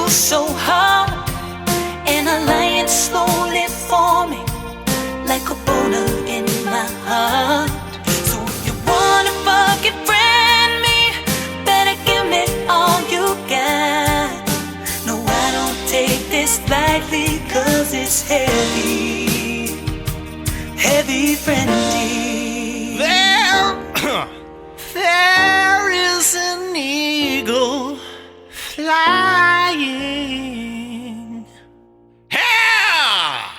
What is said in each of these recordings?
so hard, and a lion slowly forming like a boulder in my heart. So if you wanna fucking friend me, better give me all you got. No, I don't take this lightly, cause it's heavy, heavy friendly. There is an eagle flying. Yeah!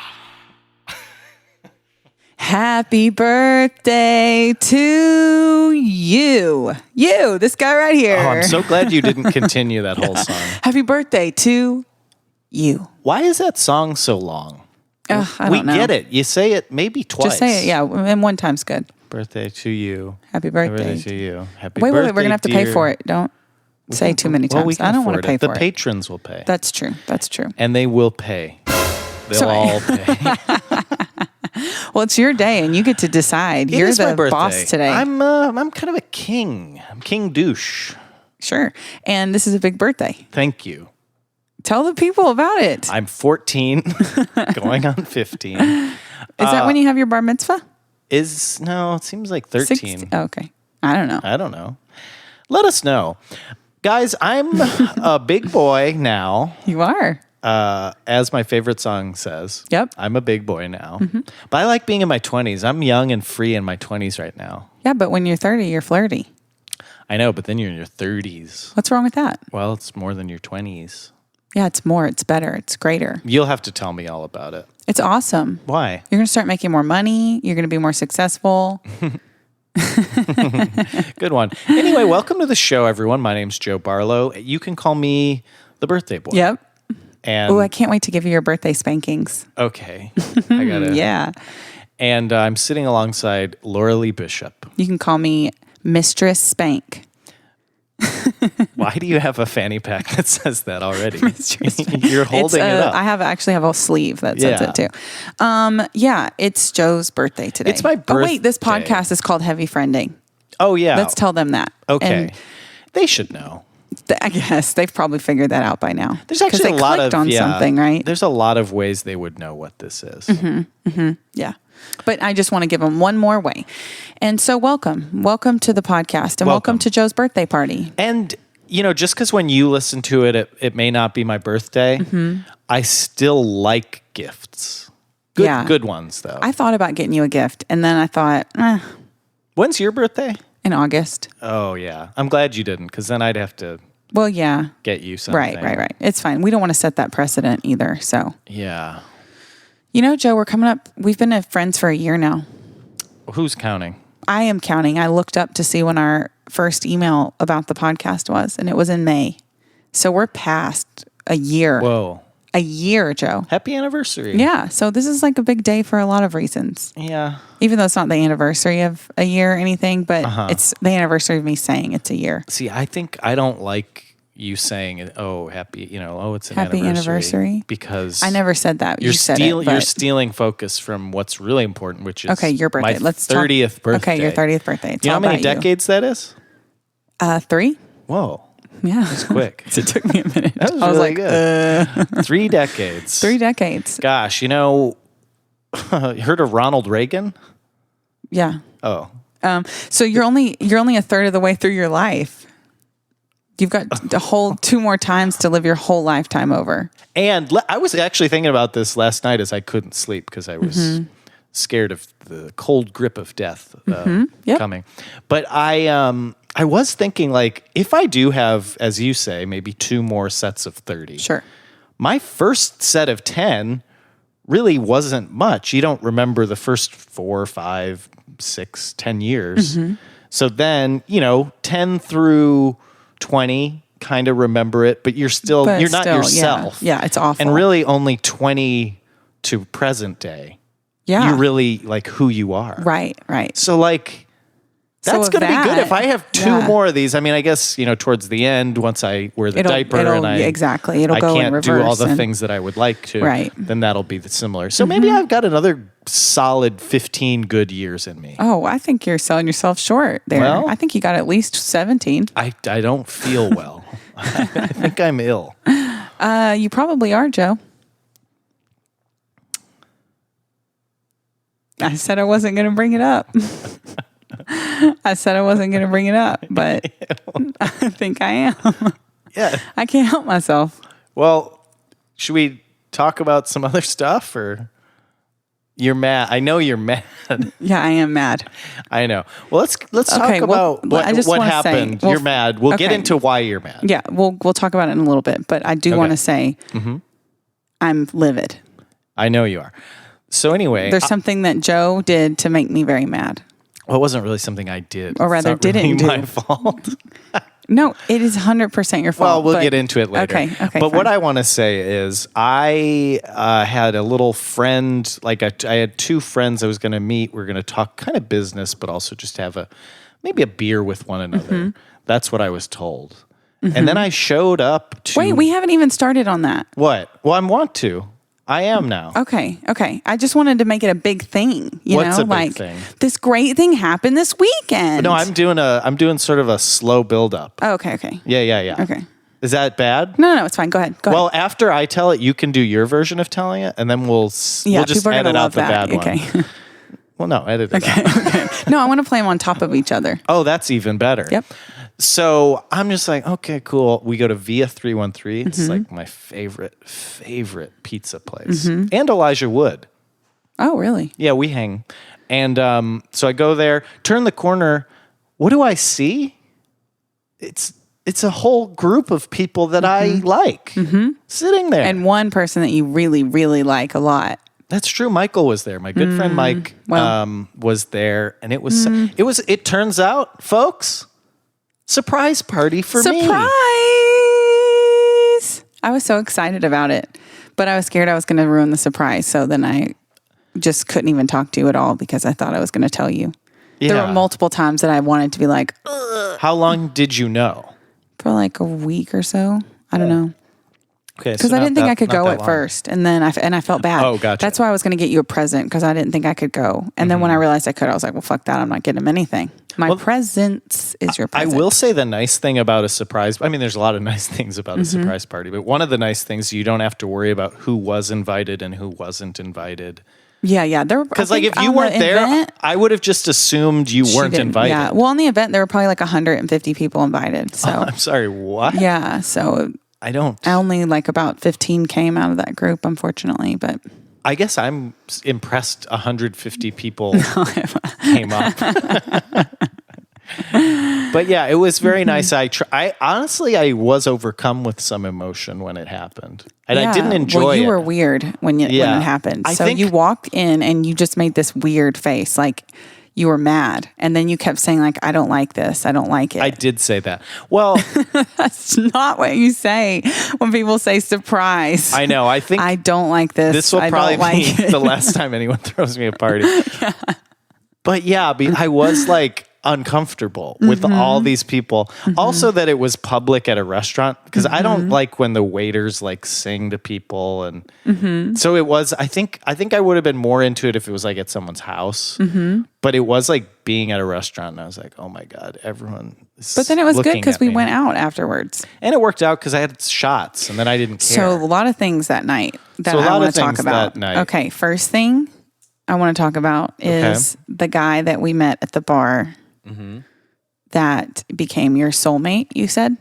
Happy birthday to you. You, this guy right here. Oh, I'm so glad you didn't continue that whole song. Happy birthday to you. Why is that song so long? I don't We know. get it. You say it maybe twice. Just say it, yeah, and one time's good. Birthday to you. Happy birthday. Happy birthday to you. Happy Wait, birthday, we're going to have to pay dear. for it. Don't say too many times. Well, we can I don't want to afford pay it. for The it. patrons will pay. That's true. That's true. And they will pay. They'll Sorry. all pay. Well, it's your day, and you get to decide. It You're is my the birthday. boss today. I'm kind of a king. I'm King Douche. Sure. And this is a big birthday. Thank you. Tell the people about it. I'm 14, going on 15. Is that when you have your bar mitzvah? No, it seems like 13. 16? Oh, okay. I don't know. I don't know. Let us know. Guys, I'm a big boy now. You are. As my favorite song says. Yep. I'm a big boy now. But I like being in my 20s. I'm young and free in my 20s right now. Yeah, but when you're 30, you're flirty. I know, but then you're in your 30s. What's wrong with that? Well, it's more than your 20s. Yeah, it's more. It's better. It's greater. You'll have to tell me all about it. It's awesome. Why? You're going to start making more money. You're going to be more successful. Good one. Anyway, welcome to the show, everyone. My name's Joe Barlow. You can call me the birthday boy. Yep. And Oh, I can't wait to give you your birthday spankings. okay. I got it. Yeah. And I'm sitting alongside Laura Lee Bishop. You can call me Mistress Spank. Why do you have a fanny pack that says that already? Mistress Spank. You're holding it up. I actually have a sleeve that says Yeah. it too. Yeah, it's Joe's birthday today. It's my Oh, wait, this birthday. podcast is called Heavy Friending. Oh, yeah. Let's tell them that. Okay. And They should know. I guess they've probably figured that out by now. There's actually they a lot clicked of on something, right? There's a lot of ways they would know what this is. Yeah. But I just want to give them one more way. And so welcome to the podcast and welcome to Joe's birthday party. And just because when you listen to it, it may not be my birthday. I still like gifts. Good ones though. I thought about getting you a gift and then I thought, When's your birthday? in August. Oh yeah, I'm glad you didn't, because then I'd have to Well, yeah. get you something. Right. It's fine. We don't want to set that precedent either. So, Yeah. Joe, we're coming up. We've been friends for a year now. Who's counting? I am counting. I looked up to see when our first email about the podcast was, and it was in May. So we're past a year. Whoa. A year, Joe. Happy anniversary. Yeah. So this is like a big day for a lot of reasons. Yeah. Even though it's not the anniversary of a year or anything, but it's the anniversary of me saying it's a year. See, I think I don't like you saying, "Oh, happy," it's an Happy anniversary. because I never said that. You said it. You're But stealing focus from what's really important, which is okay, your birthday. My Let's talk- 30th birthday. Okay, your 30th birthday. It's Do you know all how many about decades that is? You. 3? Whoa, Yeah. that's quick. It took me a minute. That was I was really like, good. 3 decades. 3 decades. Gosh, you heard of Ronald Reagan? Yeah. Oh, So you're only a third of the way through your life. You've got a whole 2 more times to live your whole lifetime over. and I was actually thinking about this last night as I couldn't sleep because I was scared of the cold grip of death Yep. coming. But I was thinking, like, if I do have, as you say, maybe 2 more sets of 30. Sure. My first set of 10 really wasn't much. You don't remember the first 4, 5, 6, 10 years. So then, 10 through 20, kind of remember it, but you're not yourself. Yeah, it's awful. And really only 20 to present day. yeah. You're really like who you are. Right. So like, So that's of going to be good. that, If I have 2 yeah. more of these, I mean, I guess, towards the end, once I wear the diaper and exactly. It'll I go in can't reverse. do all the and- things that I would like to, Right. then that'll be similar. So maybe I've got another solid 15 good years in me. Oh, I think you're selling yourself short there. Well- I think you got at least 17. I don't feel well. I think I'm ill. You probably are, Joe. I said I wasn't going to bring it up. I said I wasn't going to bring it up, but I think I am. Yeah. I can't help myself. Well, should we talk about some other stuff, or you're mad? I know you're mad. Yeah, I am mad. I know. Well, let's talk Okay, well, about I just what wanna say- happened. well, You're mad. We'll get okay. into why you're mad. Yeah, we'll talk about it in a little bit, but I do want to say I'm livid. I know you are. So anyway, There's something that Joe did to make me very mad. well, it wasn't really something I did. Or rather, It's not really didn't do. my fault. No, it is 100% your fault. Well, we'll but- get into it later. Okay, But fine. what I want to say is I had a little friend, like I had two friends I was going to meet. We're going to talk kind of business, but also just have maybe a beer with one another. That's what I was told. And then I showed up to... Wait, we haven't even started on that. What? Well, I want to. I am now. Okay. I just wanted to make it a big thing. What's know, a big like thing? this great thing happened this weekend. No, I'm doing sort of a slow build up. Oh, okay. Yeah. Okay. Is that bad? No, it's fine. Go ahead. Well, after I tell it, you can do your version of telling it, and then we'll just people are edit gonna out love the that. bad one. Okay. Well, no, edit it out. No, I want to play them on top of each other. Oh, that's even better. Yep. So I'm just like, okay, cool. We go to Via 313. It's Mm-hmm. like my favorite pizza place. And Elijah Wood. Oh, really? Yeah, we hang. And so I go there, turn the corner. What do I see? It's a whole group of people that I like sitting there. And one person that you really, really like a lot. That's true. Michael was there. My good friend Mike was there, and it turns out, folks, surprise party for me. Surprise! I was so excited about it, but I was scared I was going to ruin the surprise. So then I just couldn't even talk to you at all because I thought I was going to tell you. Yeah. There were multiple times that I wanted to be like, How long did you know? for like a week or so. I don't know. Okay, Because I didn't think I could go at first, and then I felt bad. Oh, gotcha. That's why I was going to get you a present because I didn't think I could go. And then when I realized I could, I was like, "Well, fuck that! I'm not getting him anything. My presents is your present." I will say the nice thing about a surprise. I mean, there's a lot of nice things about a surprise party, but one of the nice things you don't have to worry about who was invited and who wasn't invited. Yeah. There Because like if you weren't there, I would have just assumed you weren't invited. Yeah. Well, on the event, there were probably like 150 people invited. So I'm sorry, what? yeah. So I don't. only like about 15 came out of that group, unfortunately. But I guess I'm impressed 150 people came up. But yeah, it was very nice. I honestly, I was overcome with some emotion when it happened. And I didn't enjoy well, you it. were weird when it happened. I So think- you walked in and you just made this weird face, like you were mad. And then you kept saying like, I don't like this. I don't like it. I did say that. Well, That's not what you say when people say surprise. I know. I think I don't like this. this will I probably don't like be it. the last time anyone throws me a party. But yeah, I was like uncomfortable with all these people. Also that it was public at a restaurant because I don't like when the waiters like sing to people and so it was I think I would have been more into it if it was like at someone's house. But it was like being at a restaurant and I was like, "Oh my god, everyone is But then it was good looking because at we me." went out afterwards. And it worked out because I had shots and then I didn't care. So a lot of things that night that So a I lot want of to talk things about. that night. Okay, first thing I want to talk about is the guy that we met at the bar that became your soulmate, you said?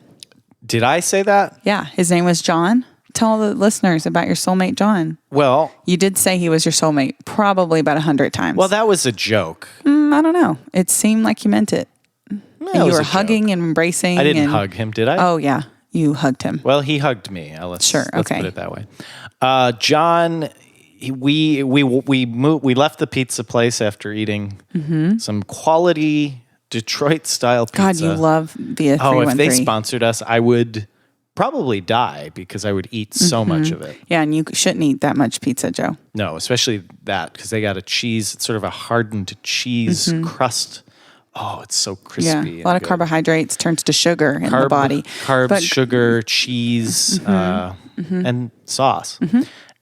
Did I say that? Yeah, his name was John. Tell the listeners about your soulmate, John. Well, You did say he was your soulmate probably about 100 times. that was a joke. I don't know. It seemed like you meant it. That And you was were a joke. hugging and embracing. I didn't and, hug him, did I? Oh, yeah. You hugged him. Well, he hugged me. Let's Sure, put okay. it that way. John, we left the pizza place after eating some quality Detroit style pizza. God, you love Via 313. Oh, if they sponsored us, I would probably die because I would eat so much of it. Yeah, and you shouldn't eat that much pizza, Joe. No, especially that because they got a cheese. It's sort of a hardened cheese crust. Oh, it's so crispy. Yeah, a lot of good. carbohydrates turns to sugar in the body. Carbs, But- sugar, cheese, and sauce.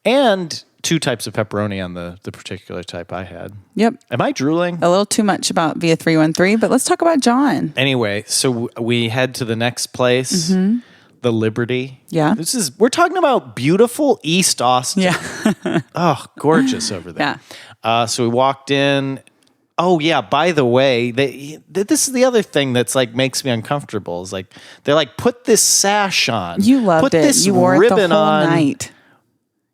And 2 types of pepperoni on the particular type I had. Yep. Am I drooling? A little too much about Via 313, but let's talk about John. Anyway, so we head to the next place. the Liberty. Yeah. We're talking about beautiful East Austin. Yeah. Oh, gorgeous over there. Yeah. So we walked in. Oh yeah. By the way, this is the other thing that's like makes me uncomfortable. Is like they're like, put this sash on. You loved put it. This you wore it the ribbon whole on. night.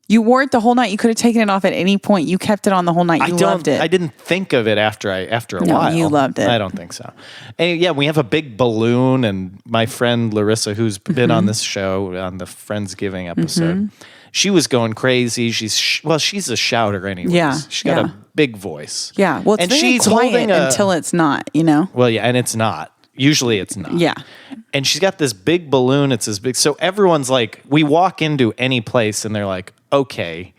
You wore it the whole night. You could have taken it off at any point. You kept it on the whole night. You loved it. I didn't think of it after a No, while. you loved it. I don't think so. And yeah, we have a big balloon, and my friend Larissa, who's been on this show on the Friendsgiving episode, she was going crazy. She's a shouter anyways. Yeah, She got a big voice. Yeah. Well, it's and very she's quiet holding until it's not, you know? Well, yeah, and it's not. Usually it's not. Yeah. And she's got this big balloon. It's as big. So everyone's like, we walk into any place and they're like, okay,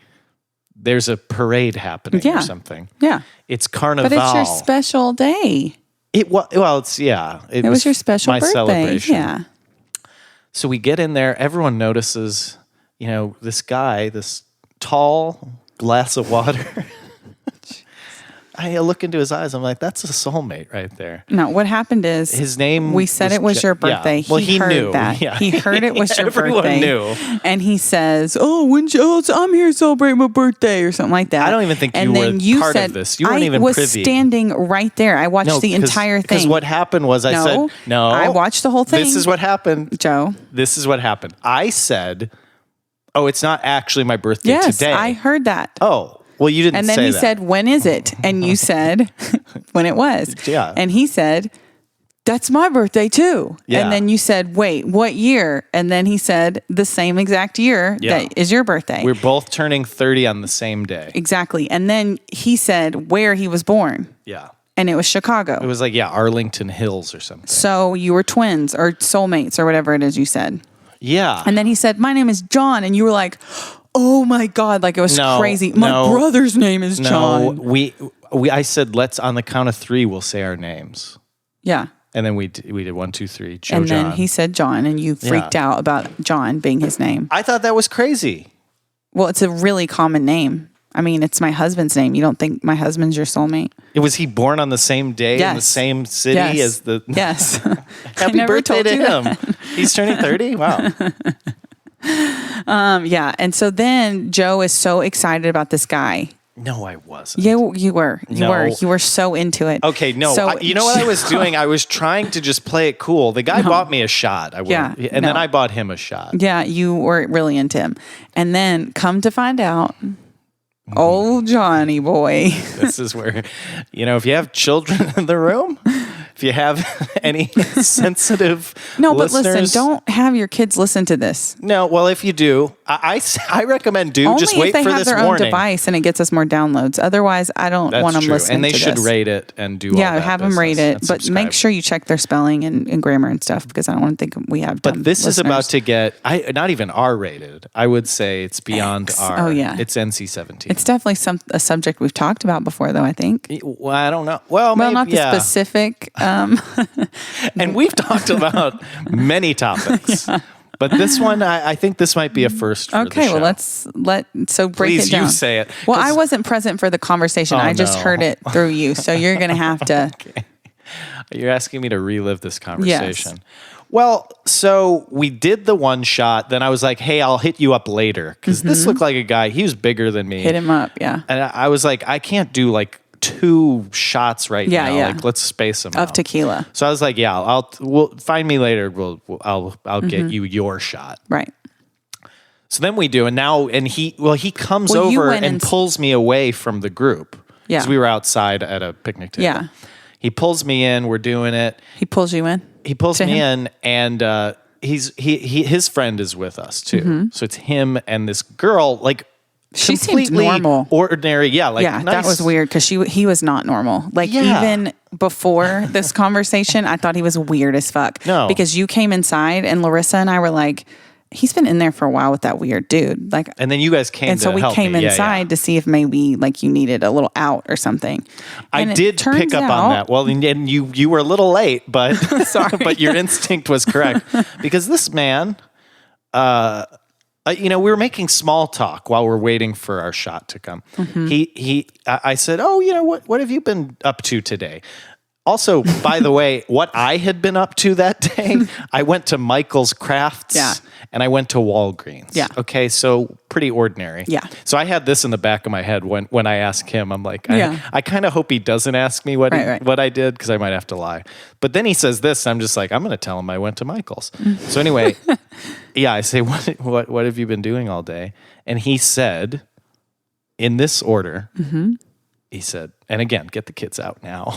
there's a parade happening or something. Yeah. It's Carnival. But it's your special day. It was your special my birthday. celebration. Yeah. So we get in there. Everyone notices, this guy, this tall glass of water. I look into his eyes. I'm like, that's a soulmate right there. No, what happened is his name. We said it was your birthday. Yeah. Well, he heard knew that. Yeah. He heard it was your Everyone birthday. knew. And he says, I'm here to celebrate my birthday or something like that. I don't even think and you then were you part said, of this. You weren't even I was privy. standing right there. I watched the entire thing. Because what happened was I said, no. I watched the whole thing. This is what happened. Joe. This is what happened. I said, oh, it's not actually my birthday Yes, today. I heard that. Oh, well, you didn't say that. And then he said, when is it? And you said, when it was. Yeah. And he said, that's my birthday too. Yeah. And then you said, wait, what year? And then he said, the same exact year that is your birthday. We're both turning 30 on the same day. Exactly. And then he said where he was born. Yeah. And it was Chicago. It was like, Arlington Hills or something. So you were twins or soulmates or whatever it is you said. Yeah. And then he said, my name is John. And you were like, oh my God, like it was crazy. My brother's name is John. I said, let's on the count of 3, we'll say our names. Yeah. And then we did 1, 2, 3. Joe, and then John. he said John, and you freaked out about John being his name. I thought that was crazy. Well, it's a really common name. I mean, it's my husband's name. You don't think my husband's your soulmate? Was he born on the same day in the same city as the? Yes. Happy birthday to him. He's turning 30. Wow. Yeah. And so then Joe is so excited about this guy. No, I wasn't. Yeah, you were. No. You were so into it. Okay, no. So, you know what I was doing? I was trying to just play it cool. The guy bought me a shot. Then I bought him a shot. Yeah, you were really into him. And then come to find out, old Johnny boy. This is where, if you have children in the room, if you have any sensitive but listeners, listen, don't have your kids listen to this. No, well, if you do, I recommend Only just if wait they for have this their own warning. device and it gets us more downloads. Otherwise, I don't want them listening and they to should this. rate it and do all that have them rate business it, and but subscribe. make sure you check their spelling and grammar and stuff because I don't want to think we have. But this is about to get not even R rated. I would say it's beyond R. Oh yeah, it's NC-17. It's definitely a subject we've talked about before, though. I think. Well, I don't know. Well, maybe, not the specific. And we've talked about many topics, but this one, I think this might be a first. For Okay, the well, show. break Please, it down. you say it. Well, I wasn't present for the conversation. I just heard it through you, so you're going to have to. Okay. You're asking me to relive this conversation. Yes. Well, so we did the one shot. Then I was like, hey, I'll hit you up later. Because this looked like a guy. He was bigger than me. Hit him up, yeah. And I was like, I can't do like 2 shots right now. Yeah. Like, let's space them Of out. tequila. So I was like, yeah, we'll find me later. I'll get you your shot. Right. So then we do. And he comes Well, you over went and pulls me away from the group. Yeah. Because we were outside at a picnic table. Yeah. He pulls me in. We're doing it. He pulls you in? He pulls To me him? in, and his friend is with us too. Mm-hmm. So it's him and this girl, like She seemed completely normal. ordinary. Yeah, like Yeah, nice. that was weird because he was not normal. Like Yeah. even before this conversation, I thought he was weird as fuck. No. Because you came inside and Larissa and I were like, he's been in there for a while with that weird dude. Like, And then you guys came and so to we help came me. Yeah, inside yeah. to see if maybe like you needed a little out or something. I And it did turns pick up out- on that. Well, and you were a little late, but Sorry. but your instinct was correct because this man, we were making small talk while we're waiting for our shot to come. Mm-hmm. I said, oh, what have you been up to today? Also, by the way, what I had been up to that day, I went to Michael's Crafts and I went to Walgreens. Yeah. Okay, so pretty ordinary. Yeah. So I had this in the back of my head when I asked him. I'm like, I kind of hope he doesn't ask me what I did because I might have to lie. But then he says this, and I'm just like, I'm going to tell him I went to Michael's. So anyway, I say, what have you been doing all day? And he said, in this order, he said, and again, get the kids out now.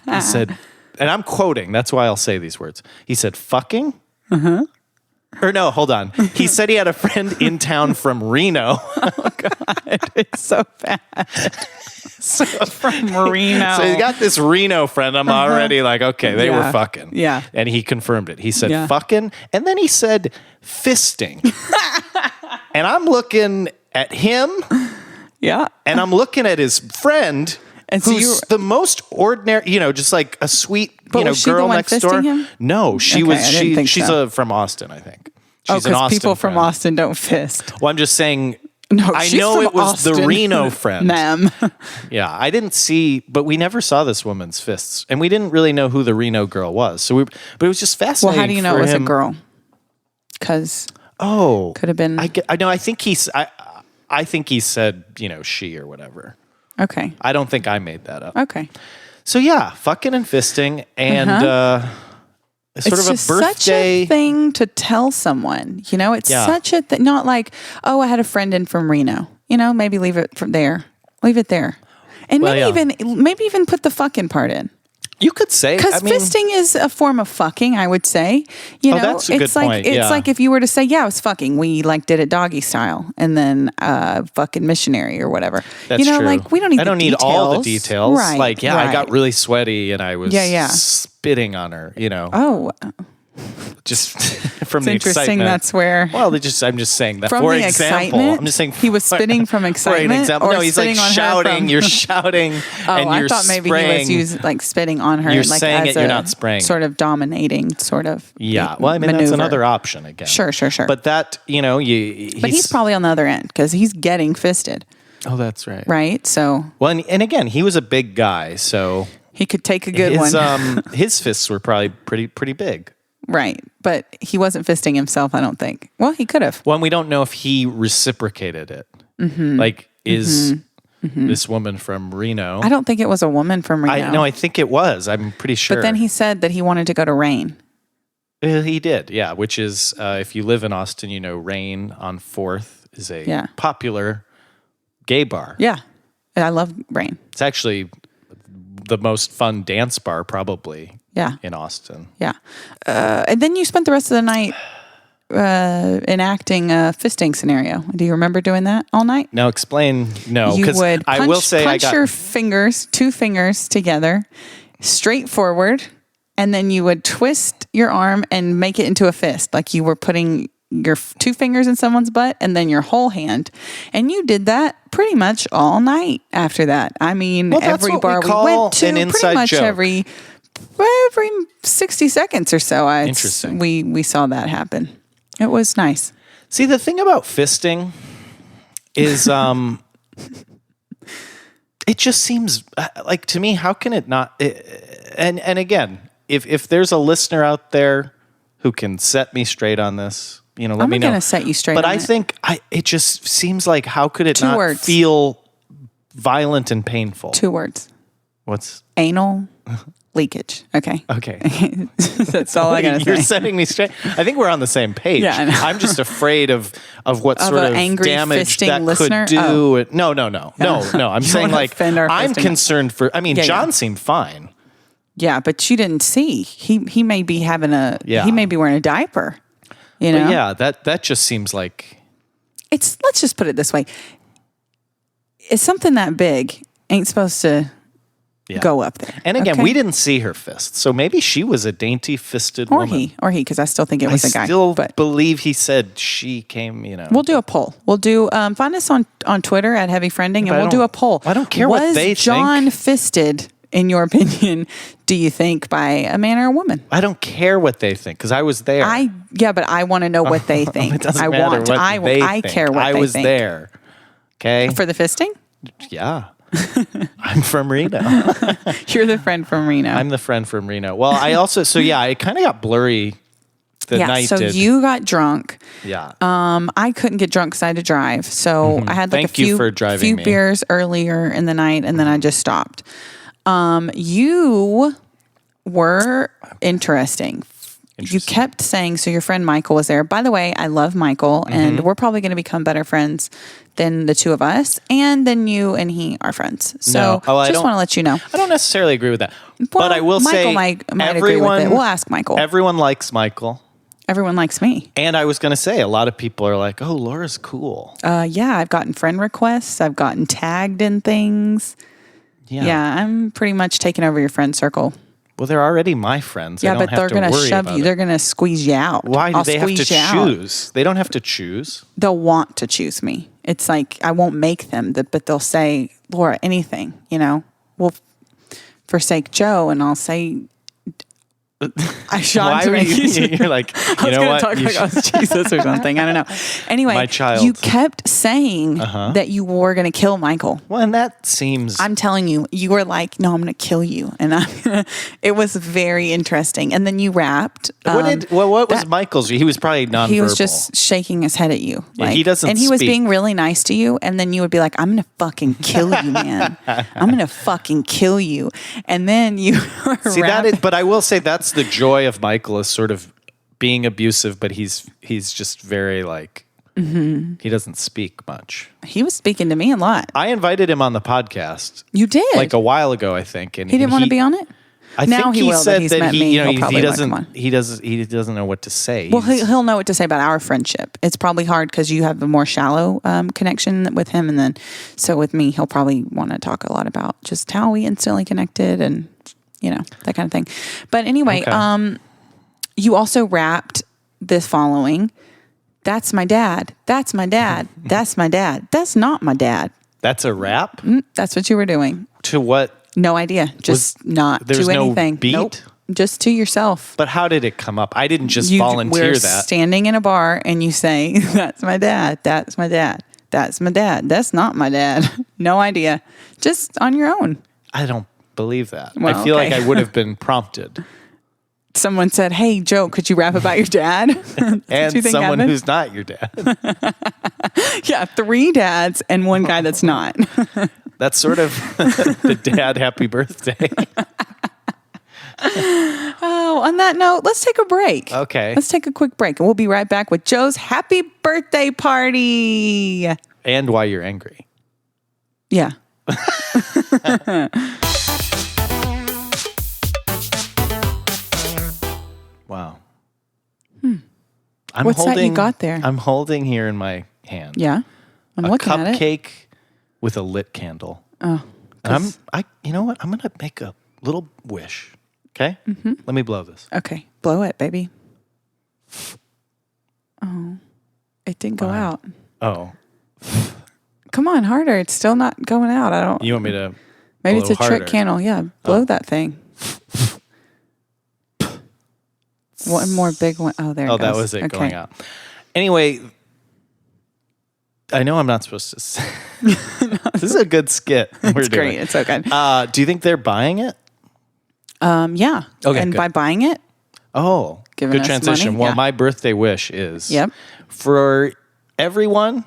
He said, and I'm quoting, that's why I'll say these words. He said, fucking? Or no, hold on. He said he had a friend in town from Reno. Oh, God. It's so bad. From Reno. So he's got this Reno friend. I'm already like, okay, they were fucking. Yeah. And he confirmed it. He said fucking, and then he said fisting. And I'm looking at him. Yeah. And I'm looking at his friend, and so who's the most ordinary, just like a sweet, was she girl the one next door. Him? No, she's from Austin, I think. She's an Austin people friend. from Austin don't fist. Well, I'm just saying, no, I know it was Austin. the Reno friend. Ma'am. Yeah, I didn't see, but we never saw this woman's fists, and we didn't really know who the Reno girl was. But it was just fascinating. Well, how do you know it was a girl? Because could have been. I know. I think I think he said, she or whatever. Okay. I don't think I made that up. Okay. So yeah, fucking and fisting, and sort it's of just a birthday such a thing to tell someone. It's such a thing. Not like, oh, I had a friend in from Reno. Maybe leave it from there. Leave it there, and maybe even put the fucking part in. You could say, because fisting is a form of fucking, I would say. That's a good point. It's like if you were to say, yeah, it was fucking. We did it doggy style, and then fucking missionary or whatever. That's true. Like we don't need. I don't need all the details. Right, like, I got really sweaty and I was spitting on her. Oh. Just from it's the interesting. excitement. That's where. Well, I'm just saying that. From For the example, excitement, I'm just saying he was spitting from excitement. For an example, no, he's like shouting. You're shouting. And I you're thought maybe spraying. he was like spitting on her. You're like saying as it. You're not spraying. Sort of dominating. Sort of. Yeah. Well, I mean, maneuver. that's another option again. Sure. But that But he's probably on the other end because he's getting fisted. Oh, that's right. Right. So. Well, and again, he was a big guy, so he could take a good one. His fists were probably pretty big. Right. But he wasn't fisting himself, I don't think. Well, he could have. Well, and we don't know if he reciprocated it. Mm-hmm. Like, is this woman from Reno? I don't think it was a woman from Reno. I think it was. I'm pretty sure. But then he said that he wanted to go to Rain. He did, yeah. Which is, if you live in Austin, Rain on 4th is a popular gay bar. Yeah. I love Rain. It's actually the most fun dance bar, probably. Yeah. In Austin. Yeah. And then you spent the rest of the night enacting a fisting scenario. Do you remember doing that all night? No, explain. No, you would I will say punch your fingers, 2 fingers together, straight forward, and then you would twist your arm and make it into a fist, like you were putting your 2 fingers in someone's butt and then your whole hand. And you did that pretty much all night after that. I mean, every bar we went to, pretty much joke. every 60 seconds or so, Interesting. We saw that happen. It was nice. See, the thing about fisting is, it just seems like to me, how can it not? And again, if there's a listener out there who can set me straight on this, let me know. I'm going to set you straight. But on I think it just seems like how could it 2 not words. feel violent and painful? 2 words. What's anal? Leakage. Okay. That's all I gotta say. You're setting me straight. I think we're on the same page. Yeah, I know. I'm just afraid of what sort of angry damage fisting that listener? could do. Oh. No. I'm saying like I'm concerned for. I mean, John seemed fine. Yeah, but you didn't see. He may be having he may be wearing a diaper. But yeah, that just seems like it's. Let's just put it this way: it's something that big ain't supposed to. Yeah. Go up there. And again, we didn't see her fist. So maybe she was a dainty-fisted woman. Or he, because I still think it was a guy. I still believe he said she came, We'll do a poll. We'll do, find us on Twitter at Heavy Friending, and we'll do a poll. I don't care what they think. Was John fisted, in your opinion, do you think, by a man or a woman? I don't care what they think, because I was there. But I want to know what they think. It doesn't matter what they think. I care what they think. I was there. Okay? For the fisting? Yeah. I'm from Reno. You're the friend from Reno. I'm the friend from Reno. Well, I also, it kind of got blurry the night. So you got drunk. Yeah. I couldn't get drunk because I had to drive. So I had like Thank you for driving few me. beers earlier in the night, and then I just stopped. You were interesting. You kept saying, so your friend Michael was there. By the way, I love Michael, and we're probably going to become better friends than the two of us, and then you and he are friends. So just want to let you know. I don't necessarily agree with that. Well, but I will say Might agree with it. We'll ask Michael. Everyone likes Michael. Everyone likes me. And I was going to say, a lot of people are like, oh, Laura's cool. Yeah, I've gotten friend requests. I've gotten tagged in things. Yeah, I'm pretty much taking over your friend circle. Well, they're already my friends. Yeah, but they're going to shove you. They're going to squeeze you out. Why do they have to choose? They don't have to choose. They'll want to choose me. It's like I won't make them, but they'll say, Laura, anything, we'll forsake Joe, and I'll say, I shot to make you're like, you know what? Talk like I was Jesus or something. I don't know. Anyway, my child. You kept saying that you were going to kill Michael. Well, and that seems... I'm telling you, you were like, no, I'm going to kill you. And it was very interesting. And then you rapped. What was Michael's? He was probably nonverbal. He was just shaking his head at you. Like, he doesn't And he was being really nice to you. And then you would be like, I'm going to fucking kill you, man. I'm going to fucking kill you. And then you were See, but I will say that's the joy of Michael, is sort of being abusive, but he's just very like, he doesn't speak much. He was speaking to me a lot. I invited him on the podcast. You did? Like a while ago, I think. And he didn't want to be on it? I now think he will, said he's that met me. he doesn't know what to say. Well, he'll know what to say about our friendship. It's probably hard because you have a more shallow connection with him, and then so with me, he'll probably want to talk a lot about just how we instantly connected and that kind of thing. But anyway, you also rapped this following. That's my dad. That's my dad. That's my dad. That's not my dad. That's a rap? That's what you were doing. To what? No idea. Just not to anything. No beat? Nope. Just to yourself. But how did it come up? I didn't just volunteer we're that. Standing in a bar and you say, that's my dad. That's my dad. That's my dad. That's not my dad. No idea. Just on your own. I don't believe that. Well, I feel like I would have been prompted. Someone said, hey, Joe, could you rap about your dad? And someone who's not your dad. Yeah, 3 dads and 1 guy that's not. That's sort of the dad happy birthday. Oh, on that note, let's take a break. Okay. Let's take a quick break, and we'll be right back with Joe's happy birthday party. And why you're angry. Yeah. Wow. What's that you got there? I'm holding here in my hand. Yeah. I'm looking at it. A cupcake with a lit candle. Oh. And you know what? I'm going to make a little wish. Okay? Mm-hmm. Let me blow this. Okay. Blow it, baby. Oh. It didn't go out. Oh. Come on, harder. It's still not going out. I don't. You want me to Maybe blow it's a harder? trick candle. Yeah. Blow that thing. One more big one. Oh, there it goes. Oh, that was it going out. Anyway, I know I'm not supposed to say. This is a good skit. It's great. It's so good. Do you think they're buying it? Yeah. Okay, and good. by buying it, good us transition. money? Well, Yeah. my birthday wish is Yep. for everyone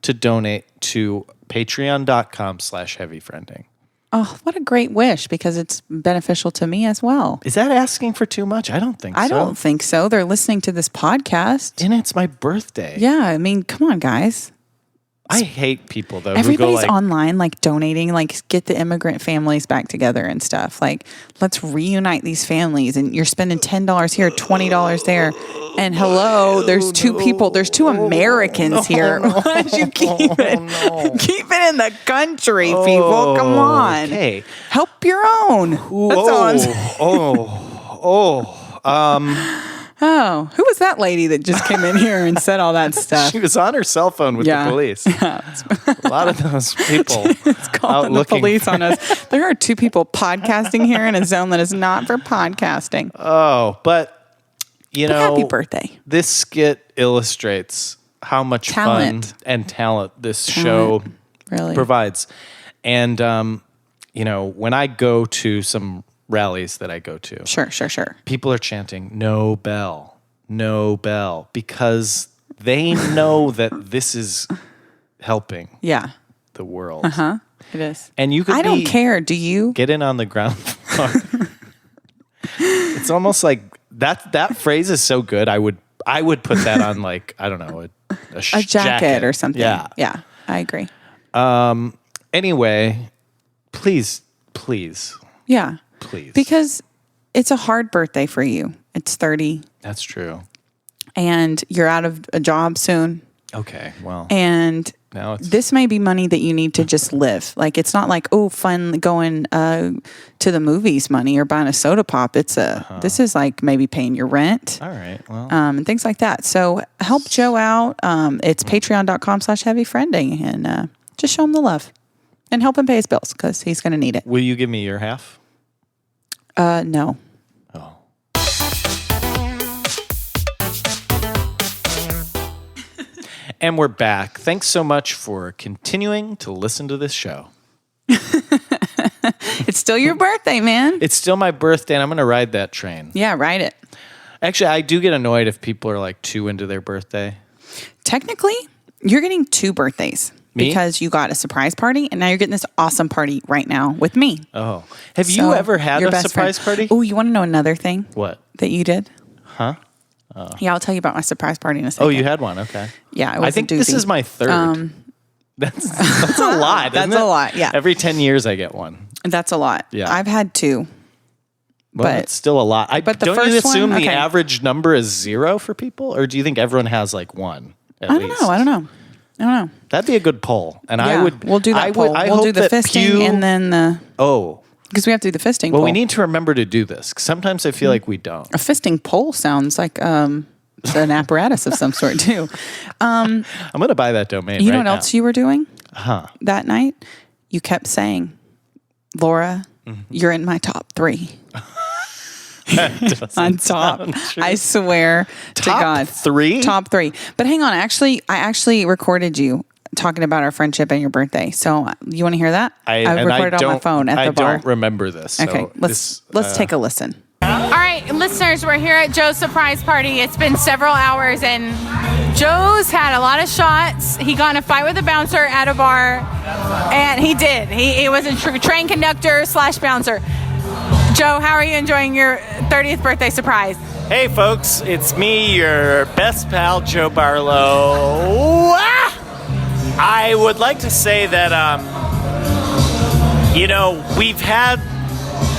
to donate to patreon.com/heavyfriending. oh, what a great wish, because it's beneficial to me as well. Is that asking for too much? I don't think so. I don't think so. They're listening to this podcast. And it's my birthday. Yeah. I mean, come on, guys. I hate people though. Everybody's who go like, online, like donating, like get the immigrant families back together and stuff. Like, let's reunite these families. And you're spending $10 here, $20 there. And hello, there's 2 people. There's 2 Americans here. Why don't you keep it? Keep it in the country, people. Come on. Okay. Help your own. That's all I'm saying. Oh, who was that lady that just came in here and said all that stuff? She was on her cell phone with the police. A lot of those people It's calling the police on us. There are 2 people podcasting here in a zone that is not for podcasting. Oh, but happy birthday. This skit illustrates how much Talent. fun and talent this show Really provides. And, when I go to some rallies that I go to, Sure. people are chanting, "No bell, no bell," because they know that this is helping the world. It is. And you could I don't care. Do you? Get in on the ground floor. It's almost like that phrase is so good. I would put that on like, I don't know, a jacket or something. Yeah. Yeah, I agree. Anyway, please. Yeah. Please. Because it's a hard birthday for you. It's 30 That's true. and you're out of a job soon. Okay, well. And now this may be money that you need to just live. Like, it's not like, fun going to the movies money or buying a soda pop. It's this is like maybe paying your rent. All right, well. And things like that. So help Joe out. It's patreon.com/heavyfriending and just show him the love and help him pay his bills because he's going to need it. Will you give me your half? No. Oh. And we're back. Thanks so much for continuing to listen to this show. It's still your birthday, man. It's still my birthday, and I'm going to ride that train. Yeah, ride it. Actually, I do get annoyed if people are like too into their birthday. Technically, you're getting 2 birthdays. Me? Because you got a surprise party, and now you're getting this awesome party right now with me. Oh. Have you ever had a surprise party? Oh, you want to know another thing? What? That you did? Huh? Yeah, I'll tell you about my surprise party in a second. Oh, you had one? Okay. Yeah, it was I think a doozy. this is my 3rd. That's a lot, isn't That's it? a lot, yeah. Every 10 years I get one. That's a lot. Yeah. I've had 2. Well, But it's still a lot. but the don't you first assume one? the Okay. average number is 0 for people? Or do you think everyone has like 1 at I least? don't know. That'd be a good poll. And Yeah, I would. we'll do that poll. I We'll hope do the that fisting Pew- and then the... Oh. Because we have to do the fisting Well, poll. we need to remember to do this. 'Cause sometimes I feel like we don't. A fisting pole sounds like it's an apparatus of some sort, too. I'm going to buy that domain You know right what else you were doing that night? You kept saying, Laura, you're in my top 3. On top. I swear to God. Top 3? Top 3. But hang on. I actually recorded you talking about our friendship and your birthday. So you want to hear that? I recorded on my phone at the bar. I don't remember this. So Okay. Let's take a listen. All right, listeners, we're here at Joe's surprise party. It's been several hours, and Joe's had a lot of shots. He got in a fight with a bouncer at a bar, and he did. He was a train conductor / bouncer. Joe, how are you enjoying your 30th birthday surprise? Hey folks, it's me, your best pal, Joe Barlow. I would like to say that, we've had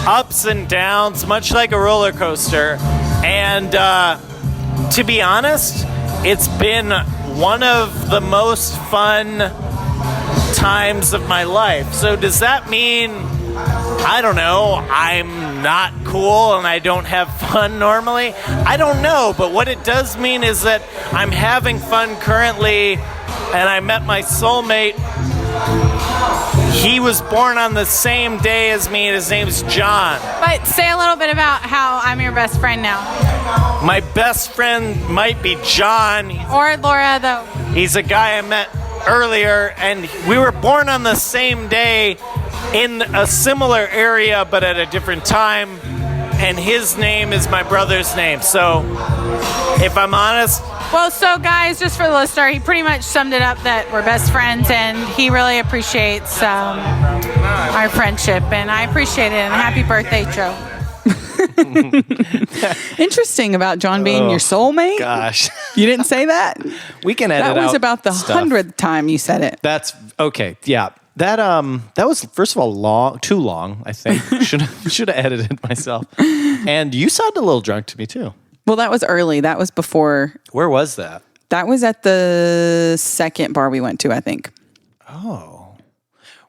ups and downs, much like a roller coaster. And to be honest, it's been one of the most fun times of my life. So does that mean, I don't know, I'm not cool and I don't have fun normally? I don't know, but what it does mean is that I'm having fun currently, and I met my soulmate. He was born on the same day as me, and his name's John. But say a little bit about how I'm your best friend now. My best friend might be John. Or Laura, though. He's a guy I met earlier, and we were born on the same day in a similar area, but at a different time. And his name is my brother's name. So, if I'm honest... Well, so guys, just for the listener, he pretty much summed it up that we're best friends, and he really appreciates our friendship, and I appreciate it. And happy birthday, Joe. Interesting about John being your soulmate. Gosh. You didn't say that? We can edit out That was about the stuff. 100th time you said it. That's okay. Yeah. That was first of all too long, I think. Should have edited it myself. And you sounded a little drunk to me too. Well, that was early. That was before. Where was that? That was at the second bar we went to, I think. Oh.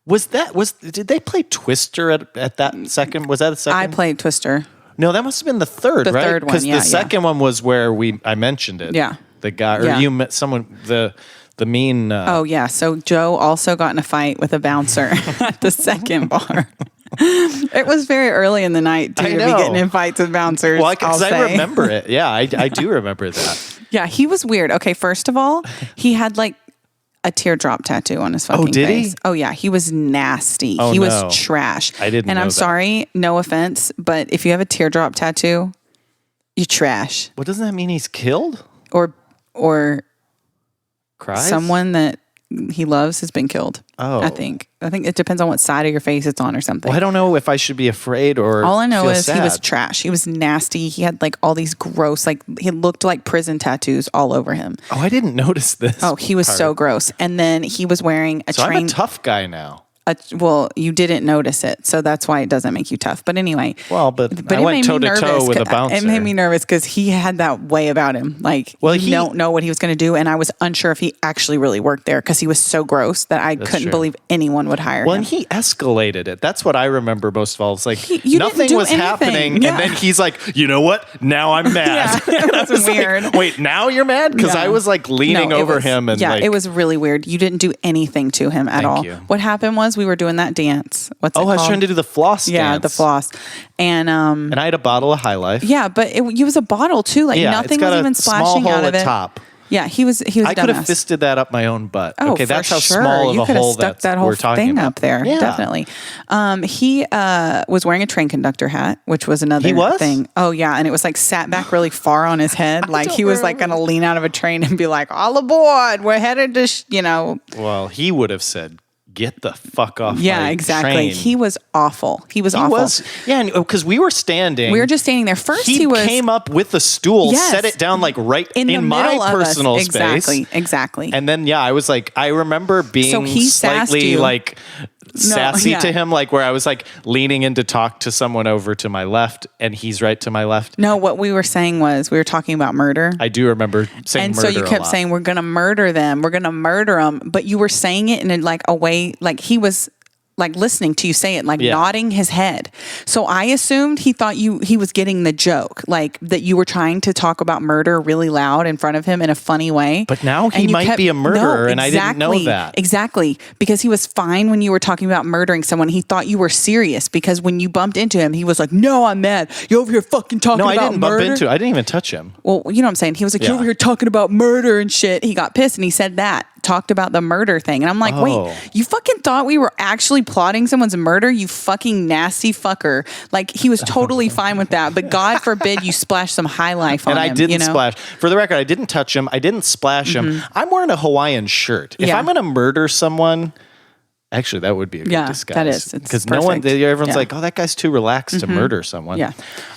Did they play Twister at that second? Was that the second? I played Twister. No, that must have been the third, The right? third one, Because yeah, the second one was where I mentioned it. Yeah. The guy, or Yeah. you met someone, the mean. Oh, yeah. So Joe also got in a fight with a bouncer at the second bar. It was very early in the night, too, I to be know. getting in fights with bouncers. Well, because I'll I say. remember it. Yeah, I do remember that. Yeah, he was weird. Okay, first of all, he had like a teardrop tattoo on his fucking did he? face. Oh yeah, he was nasty. Oh, he no. was trash. I didn't And know I'm that. sorry, no offense, but if you have a teardrop tattoo, you're trash. What doesn't that mean? He's killed? Or Cries? someone that he loves has been killed. Oh. I think it depends on what side of your face it's on or something. Well, I don't know if I should be afraid or All I know feel is he was sad. trash. He was nasty. He had like all these gross, like he looked like prison tattoos all over him. Oh, I didn't notice this. Oh, he was so gross. And then he was wearing a So train. I'm a tough guy now. Well, you didn't notice it, so that's why it doesn't make you tough. But anyway, Well, but I it went made me toe-to-toe nervous with a 'cause- bouncer. It made me nervous because he had that way about him. Like, Well, he he- don't know what he was going to do, and I was unsure if he actually really worked there because he was so gross that I couldn't true. believe anyone would hire Well, him. and he escalated it. That's what I remember most of all. It's like You didn't nothing do was anything. happening, Yeah. and then he's like, "You know what? Now I'm mad." Yeah, it And I was was like, weird. Wait, now you're mad? Because No. I was like leaning No, it over was- him, and yeah, like, it was really weird. You didn't do anything to him at Thank all. you. What happened was we were doing that dance. What's it Oh, I was called? trying to do the floss Yeah, dance. the floss, and And I had a bottle of High Life. yeah, but it was a bottle too. Like Yeah, nothing it's got was a even small splashing hole out of at it. top. Yeah, he was. A I could have dumbass. fisted that up my own butt. Oh, okay, that's for how sure. small of you a could have hole stuck that whole we're talking thing about. up there. Yeah. Definitely. He was wearing a train conductor hat, which was another He was? thing. Oh yeah, and it was like sat back really far on his head, like he was like going to lean out of a train and be like, "All aboard, we're headed to," Well, he would have said, "Get the fuck off Yeah, my exactly. train." He was awful. He was He awful. was, yeah, because we were standing. We were just standing there. First, He was came up with the stool, Yes. set it down like right in the my middle of personal us. space. Exactly. And then yeah, I was like, I remember being So he sassed slightly you. like sassy yeah. to him, like where I was like leaning in to talk to someone over to my left, and he's right to my left. No, what we were saying was we were talking about murder. I do remember saying And murder so you a kept lot. saying, we're going to murder them. We're going to murder them. But you were saying it in a way, like he was like listening to you say it, like Yeah. nodding his head. So I assumed he thought he was getting the joke, like that you were trying to talk about murder really loud in front of him in a funny way. But now he And you might be a murderer, No, and I didn't know exactly, that. Exactly. Because he was fine when you were talking about murdering someone. He thought you were serious because when you bumped into him, he was like, "No, I'm mad. You over here fucking talking No, about I didn't murder?" bump into it. I didn't even touch him. Well, you know what I'm saying? He was like, Yeah. "You're over here talking about murder and shit." He got pissed and he said that, talked about the murder thing. And I'm like, Oh. wait, you fucking thought we were actually plotting someone's murder? You fucking nasty fucker. Like, he was totally fine with that. But God forbid you splash some High Life on And him. I didn't you know? splash. For the record, I didn't touch him. I didn't splash him. I'm wearing a Hawaiian shirt. If Yeah. I'm going to murder someone, actually, that would be a good Yeah, disguise. that is. It's Because no one, perfect. everyone's Yeah. like, "Oh, that guy's too relaxed to murder someone." Yeah.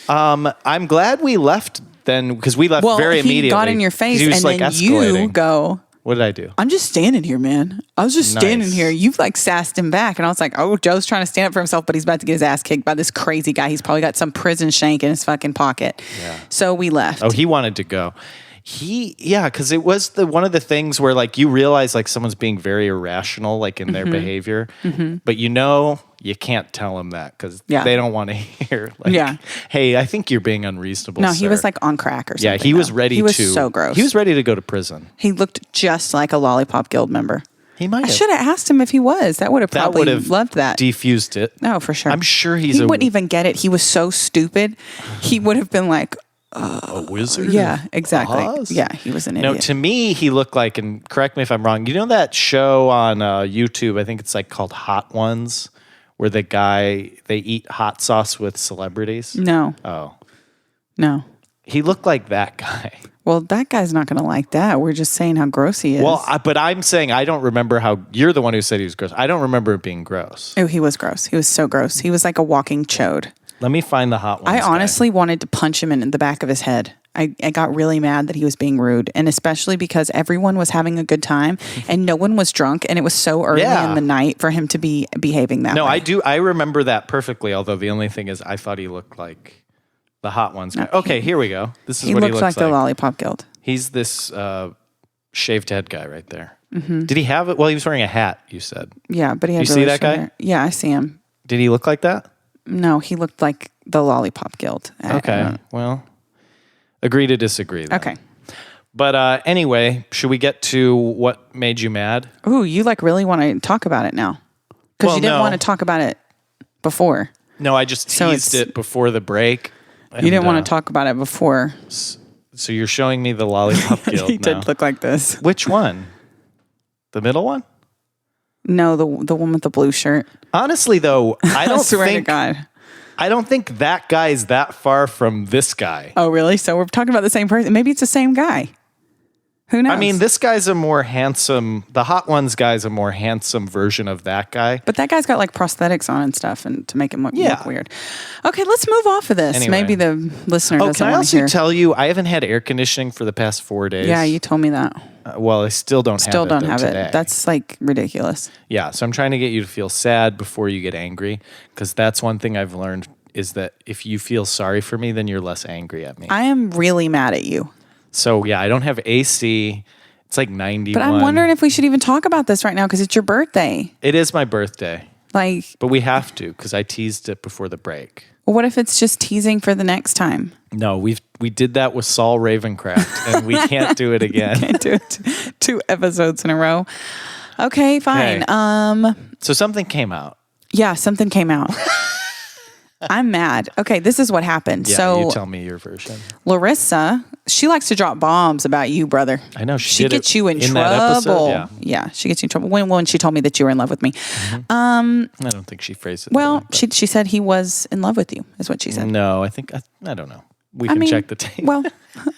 I'm glad we left then because we left Well, very he immediately. got in your face He was and like then you escalating. go, What did I do? "I'm just standing here, man. I was just standing Nice. here." You've like sassed him back. And I was like, "Oh, Joe's trying to stand up for himself, but he's about to get his ass kicked by this crazy guy. He's probably got some prison shank in his fucking pocket." Yeah. So we left. Oh, he wanted to go. Because it was one of the things where like you realize like someone's being very irrational like in their behavior, but you can't tell them that because Yeah. they don't want to hear. Like, Yeah. Hey, I think you're being unreasonable. No, he sir." was like on crack or something. Yeah, he was though. ready. He was to. so gross. He was ready to go to prison. He looked just like a Lollipop Guild member. He might. I have. should have asked him if he was. That would have That probably would have loved that. defused it. No, for sure. I'm sure he he's wouldn't even get it. He was so stupid. He would have been like, a wizard. yeah, exactly. Oz? Yeah, he was an No, idiot. to me, he looked like, and correct me if I'm wrong. You know that show on YouTube? I think it's like called Hot Ones, where they eat hot sauce with celebrities. No, Oh, no. he looked like that guy. Well, that guy's not going to like that. We're just saying how gross he is. Well, but I'm saying I don't remember how. You're the one who said he was gross. I don't remember it being gross. oh, he was gross. He was so gross. He was like a walking chode. Let me find the Hot Ones. I guy. honestly wanted to punch him in the back of his head. I got really mad that he was being rude, and especially because everyone was having a good time and no one was drunk, and it was so early Yeah. in the night for him to be behaving that No, way. I do. I remember that perfectly. Although the only thing is, I thought he looked like the Hot Ones guy. Okay, here we go. This is He what he looks looks like the Lollipop Guild. He's this shaved head guy right there. Did he have it? Well, he was wearing a hat, you said. Yeah, but he had You see really that short guy? hair. Yeah, I see him. Did he look like that? No, he looked like the Lollipop Guild. Okay. Well, agree to disagree. Then. Okay. But anyway, should we get to what made you mad? Ooh, you like really want to talk about it now? Because Well, you didn't no. want to talk about it before. No, I just So teased it's- it before the break. You didn't want to talk about it before. So you're showing me the Lollipop Guild He now. did look like this. Which one? The middle one? No, the one with the blue shirt. Honestly, though, I don't swear to think God. I don't think that guy is that far from this guy. Oh, really? So we're talking about the same person. Maybe it's the same guy. Who knows? I mean, this guy's a more handsome. The hot ones guy's a more handsome version of that guy. But that guy's got like prosthetics on and stuff, and to make him look weird. Okay, let's move off of this. Anyway. Maybe the listener doesn't can I want to also hear. tell you, I haven't had air conditioning for the past 4 days. Yeah, you told me that. Well, I still don't have it. Today. That's like ridiculous. Yeah, so I'm trying to get you to feel sad before you get angry, because that's one thing I've learned is that if you feel sorry for me, then you're less angry at me. I am really mad at you. So yeah, I don't have AC. It's like 91. But I'm wondering if we should even talk about this right now because it's your birthday. It is my birthday. Like, but we have to because I teased it before the break. Well, what if it's just teasing for the next time? No, we did that with Saul Ravencraft, and we can't do it again. Can't do it 2 episodes in a row. Okay, fine. Okay. So something came out. Yeah, something came out. I'm mad. Okay, this is what happened. Yeah, so you tell me your version. Larissa, she likes to drop bombs about you, brother. I know she gets you in trouble. That episode, yeah, she gets you in trouble. When she told me that you were in love with me. Mm-hmm. I don't think she phrased it. Well, that way, she said he was in love with you, is what she said. No, I think I don't know. We can check the tape. Well,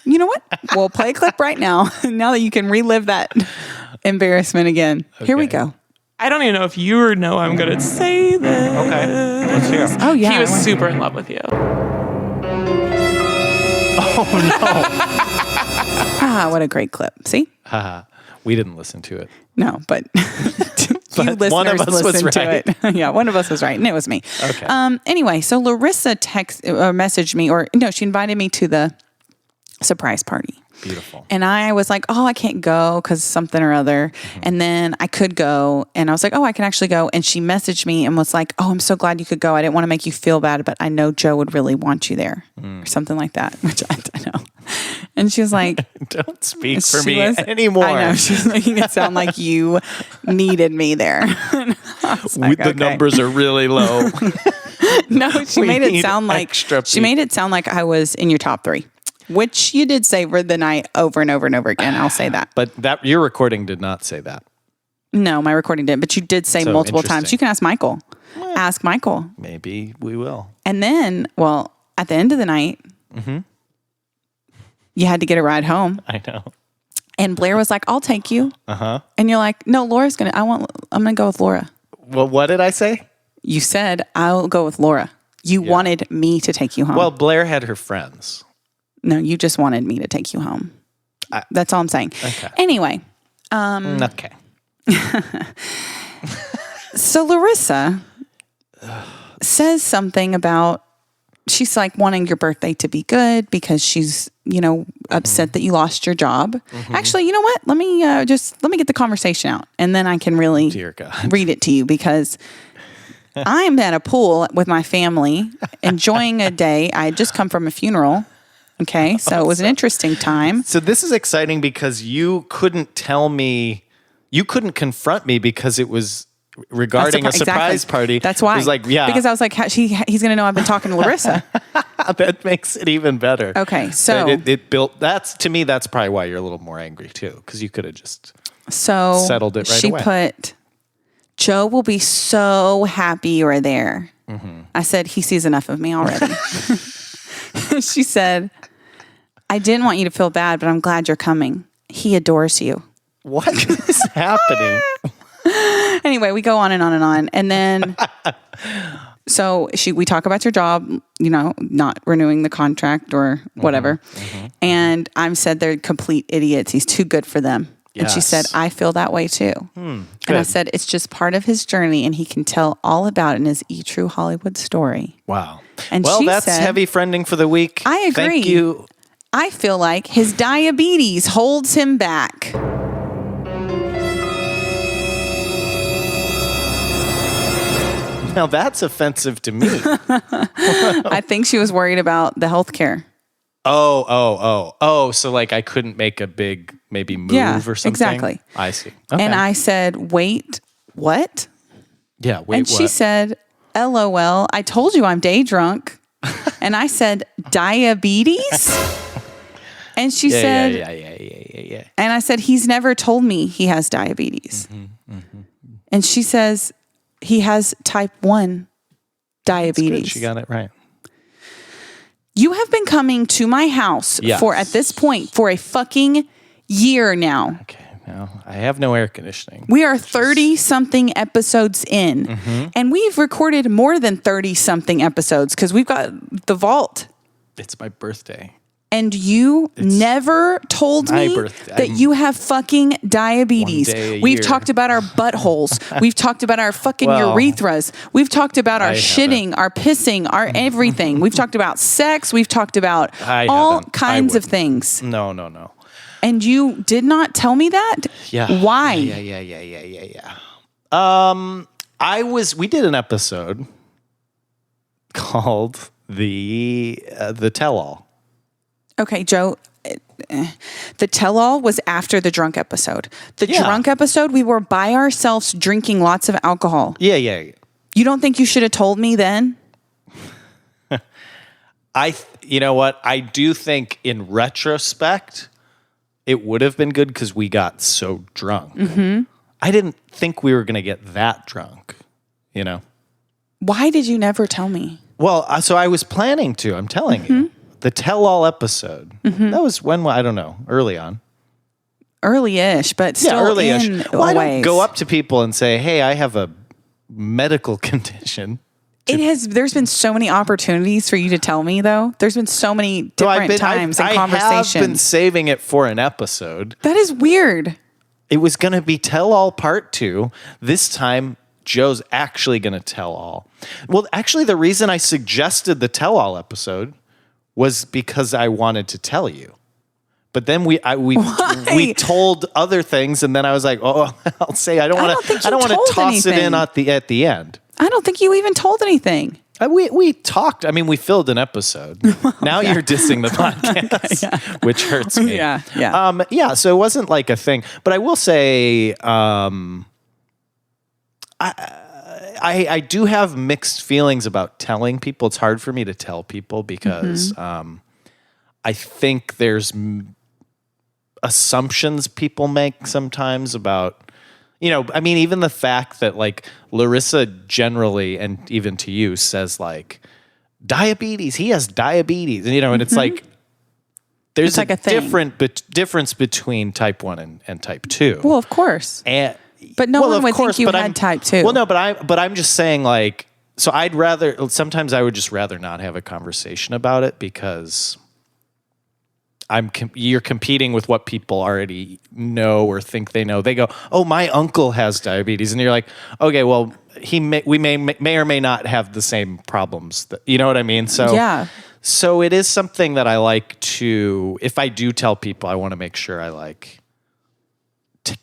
you know what? We'll play a clip right now. Now that you can relive that embarrassment again. Okay. Here we go. I don't even know if you know I'm going to say this. Okay, let's hear it. Oh, yeah. He was super in love with you. Oh, no. What a great clip. See? We didn't listen to it. No, but But one of us was right. To it. Yeah, one of us was right, and it was me. Okay. Anyway, so Larissa messaged me, she invited me to the surprise party. Beautiful. And I was like, I can't go because something or other. Mm-hmm. And then I could go. And I was like, I can actually go. And she messaged me and was like, I'm so glad you could go. I didn't want to make you feel bad, but I know Joe would really want you there. Or something like that, which I know. And she was like, don't speak for me anymore. I know. She was making it sound like you needed me there. The numbers are really low. No, she made it sound like I was in your top 3. Which you did say for the night over and over and over again. I'll say that. But your recording did not say that. No, my recording didn't. But you did say multiple times. You can ask Michael. Ask Michael. Maybe we will. And then, at the end of the night, you had to get a ride home. I know. And Blair was like, I'll take you. And you're like, no, I'm going to go with Laura. Well, what did I say? You said, I'll go with Laura. You wanted me to take you home. Well, Blair had her friends. No, you just wanted me to take you home. That's all I'm saying. Okay. Anyway. Okay. So Larissa says something about, she's like wanting your birthday to be good because she's, upset that you lost your job. Actually, you know what? Let me get the conversation out and then I can really read it to you because I'm at a pool with my family enjoying a day. I had just come from a funeral. Okay, so it was an interesting time. So this is exciting because you couldn't tell me, you couldn't confront me because it was regarding a surprise party. That's why. It was like, because I was like, he's going to know I've been talking to Larissa. That makes it even better. Okay, so it built. To me, that's probably why you're a little more angry too, because you could have just settled it right away. She put, Joe will be so happy you're there. I said he sees enough of me already. She said, I didn't want you to feel bad, but I'm glad you're coming. He adores you. What is happening? Anyway, we go on and on and on. And then, we talk about your job, not renewing the contract or whatever. And I said they're complete idiots. He's too good for them. Yes. And she said, I feel that way too. And I said, it's just part of his journey and he can tell all about it in his E-True Hollywood story. Wow. And that's said, heavy friending for the week. I agree. Thank you. I feel like his diabetes holds him back. Now that's offensive to me. I think she was worried about the healthcare. Oh. So like I couldn't make a big maybe move or something? Exactly. I see. Okay. And I said, wait, what? Yeah, wait, and what? She said, LOL, I told you I'm day drunk. And I said, diabetes? And she said, yeah. and I said, he's never told me he has diabetes. And she says, he has type 1 diabetes. Good. She got it right. You have been coming to my house Yes. for, at this point, for a fucking year now. Okay, now I have no air conditioning. We are 30 something episodes in, and we've recorded more than 30 something episodes because we've got the vault. It's my birthday. And you never told my me birthday. that you have fucking diabetes. One day a We've year. talked about our buttholes. We've talked about our fucking Well, urethras. We've talked about our I shitting, our pissing, our everything. We've talked about sex. We've talked about I all haven't. I kinds of wouldn't. things. No. And you did not tell me that? Yeah. Why? Yeah. We did an episode called the Tell-All. Okay, Joe, the tell-all was after the drunk episode. The Yeah. drunk episode, we were by ourselves drinking lots of alcohol. Yeah. You don't think you should have told me then? You know what? I do think in retrospect, it would have been good because we got so drunk. I didn't think we were going to get that drunk, you know? Why did you never tell me? Well, so I was planning to, I'm telling you. The Tell-All episode. That was when, I don't know, early on. Early-ish, but still early-ish. in Well, I a don't ways. go up to people and say, hey, I have a medical condition. There's been so many opportunities for you to tell me, though. There's been so many different times and conversations. I have been saving it for an episode. That is weird. It was going to be Tell-All Part 2. This time, Joe's actually going to tell all. Well, actually, the reason I suggested the Tell-All episode was because I wanted to tell you. But then we told other things, and then I was like, oh, I'll say I don't want to toss it in at the end. I don't think you even told anything. We talked. I mean, we filled an episode. Now you're dissing the podcast, which hurts me. Yeah. So it wasn't like a thing, but I will say, I do have mixed feelings about telling people. It's hard for me to tell people because I think there's assumptions people make sometimes about, I mean, even the fact that like Larissa generally, and even to you, says like diabetes, he has diabetes, and and it's like, there's like a thing. difference between type 1 and type 2. Well, of course. But no one would think you had type 2. Well, no, but I'm just saying, like, so sometimes I would just rather not have a conversation about it because you're competing with what people already know or think they know. They go, oh, my uncle has diabetes. And you're like, okay, well, we may or may not have the same problems. You know what I mean? So, yeah. So it is something that I like to, if I do tell people, I want to make sure I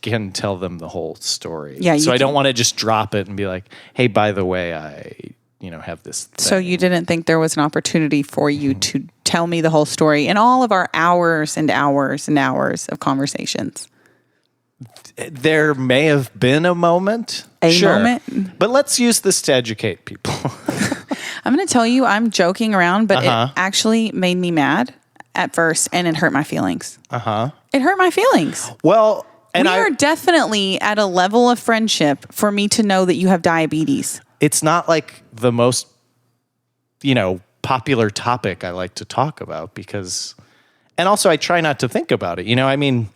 can tell them the whole story. Yeah. So I don't want to just drop it and be like, hey, by the way, I have this thing. So you didn't think there was an opportunity for you to tell me the whole story in all of our hours and hours and hours of conversations? There may have been a moment. Moment? But let's use this to educate people. I'm going to tell you, I'm joking around, but it actually made me mad at first, and it hurt my feelings. It hurt my feelings. Well, and we are definitely at a level of friendship for me to know that you have diabetes. It's not like the most, popular topic I like to talk about because, and also I try not to think about it. I mean,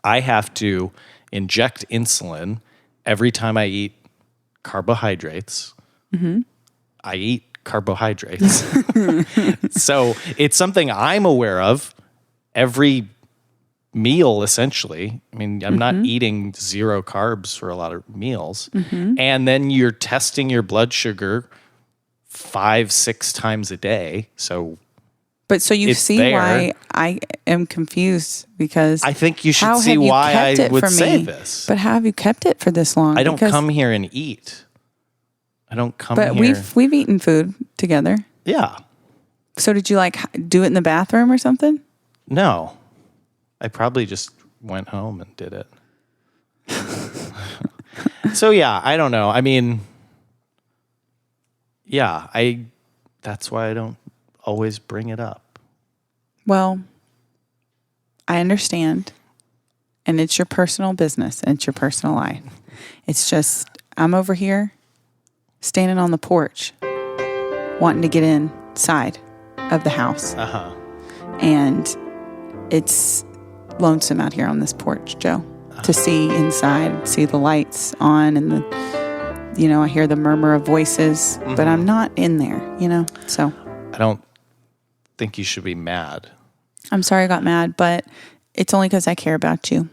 I have to inject insulin every time I eat carbohydrates. I eat carbohydrates. So it's something I'm aware of every meal, essentially. I mean, I'm not eating 0 carbs for a lot of meals. And then you're testing your blood sugar 5-6 times a day. So you see there. why I am confused because I think you should see why I would say this. But how have you kept it for this long? I don't come here and eat. I don't come here. But we've eaten food together. Yeah. So did you do it in the bathroom or something? No. I probably just went home and did it. So yeah, I don't know. I mean, yeah, that's why I don't always bring it up. Well, I understand. And it's your personal business and it's your personal life. It's just, I'm over here standing on the porch wanting to get inside of the house. And it's lonesome out here on this porch, Joe, to see inside, see the lights on and I hear the murmur of voices, but I'm not in there, so. I don't think you should be mad. I'm sorry I got mad, but it's only because I care about you.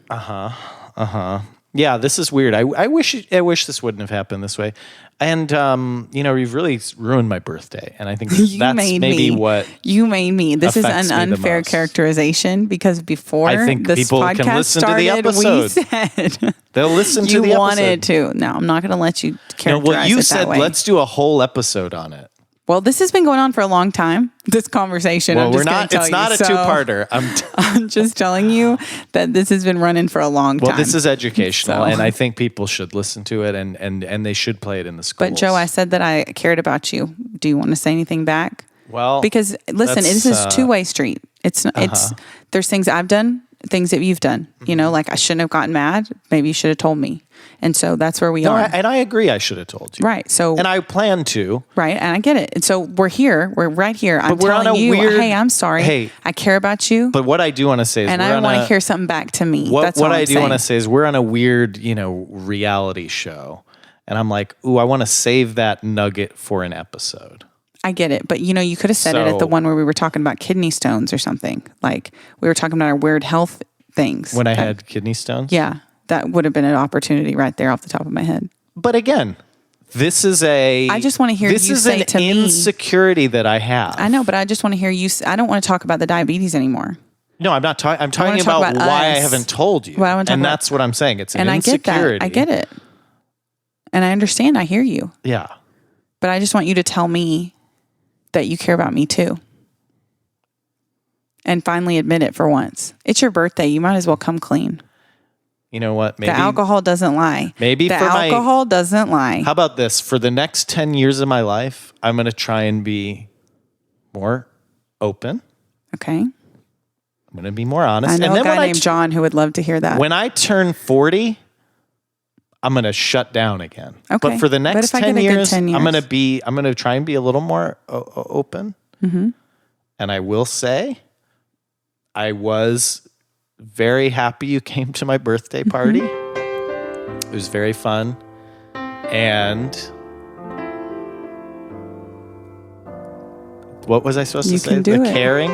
Yeah, this is weird. I wish this wouldn't have happened this way. And you've really ruined my birthday, and I think that's maybe what you made me. This is an unfair characterization because before I think this people podcast can listen started, to the episode. we said They'll listen to you the episode. wanted to. No, I'm not going to let you characterize you it said that way. let's do a whole episode on it. Well, this has been going on for a long time. This conversation. Well, I'm just gonna tell it's you. not a two-parter. I'm just telling you that this has been running for a long time. Well, this is educational, and I think people should listen to it, and they should play it in the schools. But Joe, I said that I cared about you. Do you want to say anything back? Well, because listen, this is two-way street. It's there's things I've done, things that you've done. Like I shouldn't have gotten mad. Maybe you should have told me. And so that's where we are. And I agree. I should have told you. Right. So and I plan to. Right. And I get it. And so we're here. We're right here. I'm we're telling on a you, weird, hey, I'm sorry. Hey, I care about you. But what I do want to say is, and I want to hear something back to me. What I do want to say say is, we're on a weird, reality show, and I'm like, ooh, I want to save that nugget for an episode. I get it. But you could have said it at the one where we were talking about kidney stones or something. Like we were talking about our weird health things. When I had kidney stones? Yeah. That would have been an opportunity right there off the top of my head. But again, this is I just want to hear you say to me. This is an insecurity that I have. I know, but I just want to hear you. I don't want to talk about the diabetes anymore. No, I'm not talking. I'm talking about why I haven't told you. And that's what I'm saying. It's an insecurity. I get that. I get it. And I understand. I hear you. Yeah. But I just want you to tell me that you care about me too. And finally admit it for once. It's your birthday. You might as well come clean. You know what? Maybe the alcohol doesn't lie. Maybe the alcohol doesn't lie. How about this? For the next 10 years of my life, I'm going to try and be more open. Okay. I'm going to be more honest. I know a guy named John who would love to hear that. When I turn 40, I'm going to shut down again. Okay. But for the next 10 years, I'm going to try and be a little more open. Mm-hmm. And I will say, I was very happy you came to my birthday party. It was very fun. And what was I supposed to say? The caring?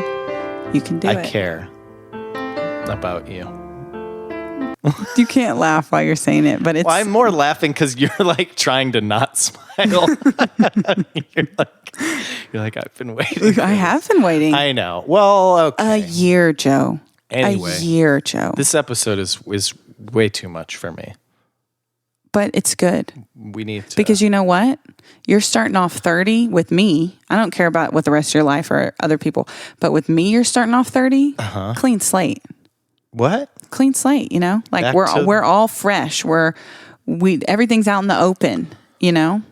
You can do it. I care about you. You can't laugh while you're saying it, but it's... Well, I'm more laughing because you're like trying to not smile. You're like, I've been waiting. I have been waiting. I know. Well, okay. A year, Joe. Anyway, a year, Joe. This episode is way too much for me. But it's good. We need to. Because you know what? You're starting off 30 with me. I don't care about what the rest of your life or other people. But with me, you're starting off 30. Clean slate. What? Clean slate, Like we're all fresh. Everything's out in the open,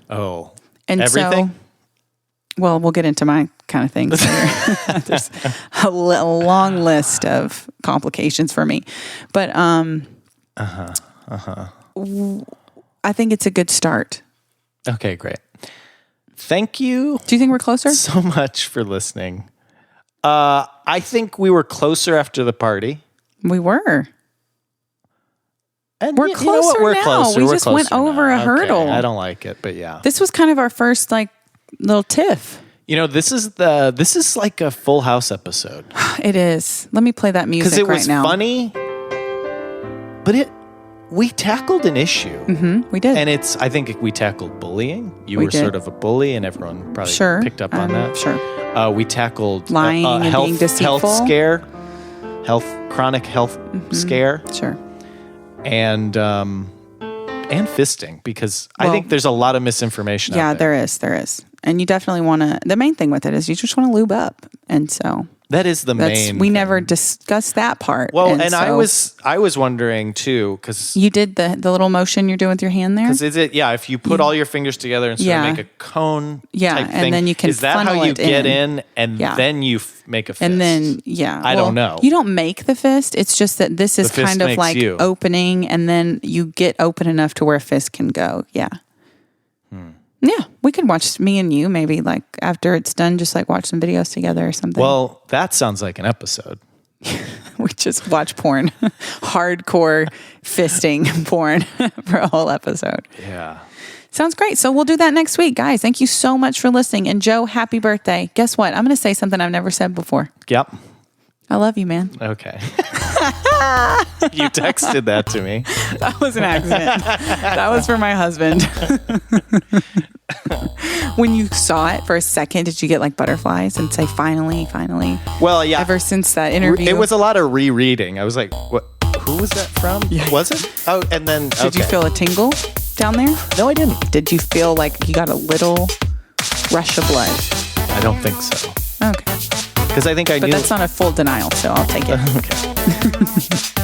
Oh. And everything? Well, we'll get into my kind of things later. There's a long list of complications for me. But I think it's a good start. Okay, great. Thank you. Do you think we're closer? So much for listening. I think we were closer after the party. We were. And we're closer we're now. Closer. We we're just closer went over now. a hurdle. Okay, I don't like it, but yeah. This was kind of our first little tiff. This is like a Full House episode. It is. Let me play that music because it was right now. funny, but we tackled an issue. Mm-hmm, we did, and I think we tackled bullying. You were sort of a bully, and everyone probably picked up on that. Sure. We tackled lying and being deceitful. Chronic health scare. Sure. And fisting, because I think there's a lot of misinformation out there. There is. And you definitely want to, the main thing with it is you just want to lube up. And so. That is the main. We thing. never discussed that part. Well, and so I was wondering too, because you did the little motion you're doing with your hand there. is it if you put all your fingers together and sort of make a cone type and thing, then you can is that how funnel you it get in and then you make a fist? And then I don't know. You don't make the fist. It's just that this is The fist kind of makes like you. opening, and then you get open enough to where a fist can go. Yeah. Yeah, we could watch me and you maybe like after it's done, just like watch some videos together or something. Well, that sounds like an episode. We just watch porn, hardcore fisting porn for a whole episode. Yeah. Sounds great. So we'll do that next week, guys. Thank you so much for listening. And Joe, happy birthday. Guess what? I'm going to say something I've never said before. Yep. I love you, man. Okay. You texted that to me. That was an accident. That was for my husband. When you saw it for a second, did you get like butterflies and say, finally? Well, yeah. Ever since that interview. It was a lot of rereading. I was like, what? Who was that from? Yeah. Was it? Oh, and then. Did you feel a tingle down there? No, I didn't. Did you feel like you got a little rush of blood? I don't think so. Okay. Because I think I But knew. that's not a full denial, so I'll take it. Okay.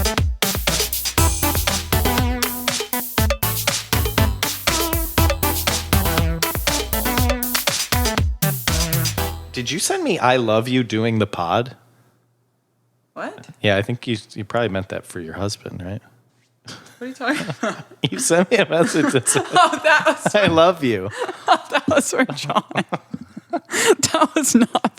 Did you send me "I love you" doing the pod? What? Yeah, I think you probably meant that for your husband, right? What are you talking about? You sent me a message that said, That was "I love you." for John. That was not